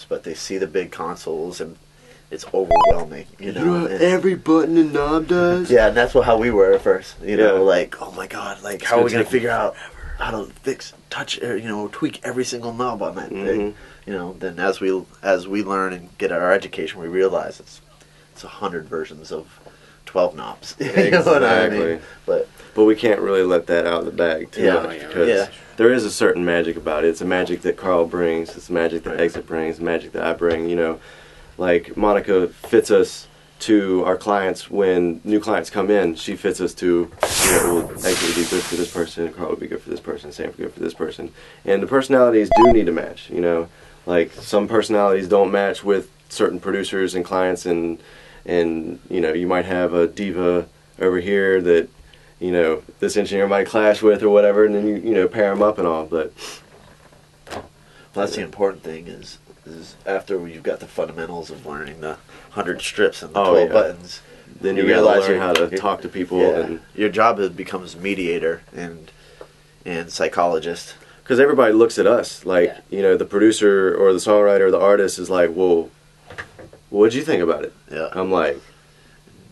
but they see the big consoles and it's overwhelming, you know. what every button and knob does? Yeah, and that's how we were at first. You know, like, oh my god, like how are we gonna figure out how to tweak every single knob on that thing? You know, then as we learn and get our education, we realize it's 100 versions of 12 knobs. You know what I mean? But we can't really let that out of the bag too much, because there is a certain magic about it. It's a magic that Carl brings. It's a magic that Exit brings. Magic that I bring. You know. Like, Monica fits us to our clients when new clients come in. She fits us to, well, Exit would be good for this person, Carl would be good for this person, Sam would be good for this person. And the personalities do need to match, you know. Like, some personalities don't match with certain producers and clients, and you know, you might have a diva over here that, you know, this engineer might clash with or whatever, and then you know, pair them up and all, but... Well, that's the important thing is after you've got the fundamentals of learning the 100 strips and the 12 buttons, then you realize how to talk to people. Yeah. And your job becomes mediator and psychologist. Because everybody looks at us like, you know, the producer or the songwriter or the artist is like, well, what'd you think about it? Yeah. I'm like,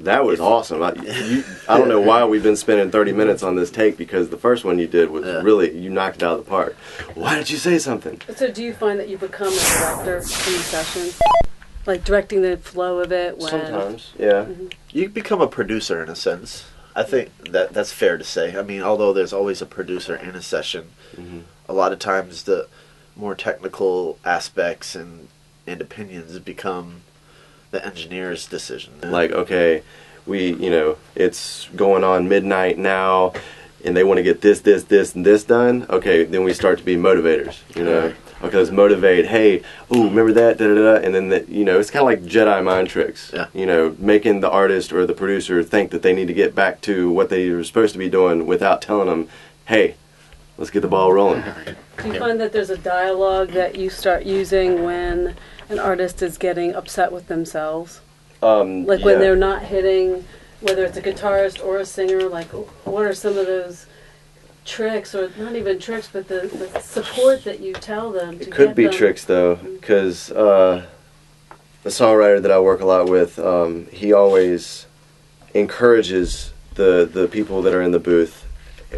that was awesome. I don't know why we've been spending 30 minutes on this take, because the first one you did was really, you knocked it out of the park. Why did you say something? So do you find that you become a director in the session? Like directing the flow of it? Sometimes, yeah. You become a producer in a sense. I think that's fair to say. I mean, although there's always a producer in a session, a lot of times the more technical aspects and opinions become the engineer's decision. Like, okay, you know, it's going on midnight now, and they want to get this, and this done. Okay, then we start to be motivators, you know. Okay, let's motivate. Hey, ooh, remember that? Da da da. And then you know, it's kind of like Jedi mind tricks. Yeah. You know, making the artist or the producer think that they need to get back to what they were supposed to be doing without telling them, hey, let's get the ball rolling. Do you find that there's a dialogue that you start using when an artist is getting upset with themselves? Like when they're not hitting, whether it's a guitarist or a singer, like what are some of those tricks, or not even tricks, but the support that you tell them to It could be tricks, though, because the songwriter that I work a lot with, he always encourages the people that are in the booth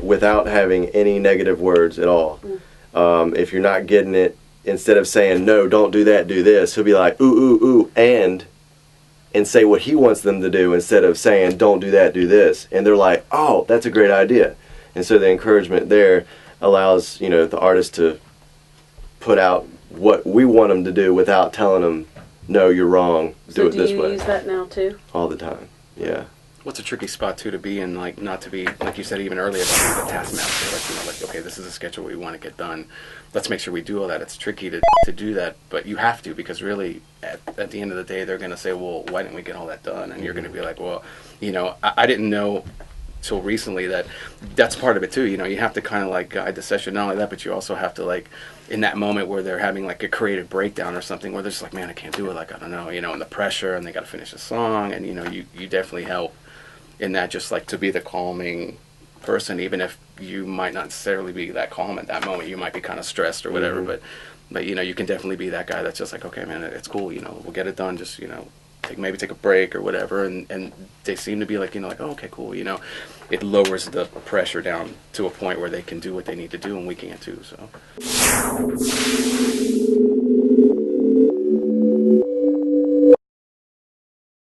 without having any negative words at all. If you're not getting it, instead of saying, no, don't do that, do this, he'll be like, ooh, ooh, ooh, and say what he wants them to do instead of saying, don't do that, do this. And they're like, oh, that's a great idea. And so the encouragement there allows, you know, the artist to put out what we want them to do without telling them, no, you're wrong, do it this way. So do you use that now too? All the time, yeah. What's a tricky spot too to be in, like not to be, like you said even earlier about the taskmaster, like, you know, like, okay, this is a schedule we want to get done. Let's make sure we do all that. It's tricky to do that, but you have to, because really at the end of the day they're going to say, well, why didn't we get all that done? And you're going to be like, well, you know, I didn't know till recently that's part of it too. You know, you have to kind of like guide the session. Not only that, but you also have to, like, in that moment where they're having like a creative breakdown or something, where they're just like, man, I can't do it, like, I don't know, you know, and the pressure, and they got to finish a song, and you know, you definitely help in that, just like to be the calming person, even if you might not necessarily be that calm at that moment. You might be kind of stressed or whatever, but you know, you can definitely be that guy that's just like, okay, man, it's cool, you know, we'll get it done, just, you know, maybe take a break or whatever. And they seem to be like, you know, like, oh, okay, cool, you know, it lowers the pressure down to a point where they can do what they need to do, and we can too, so.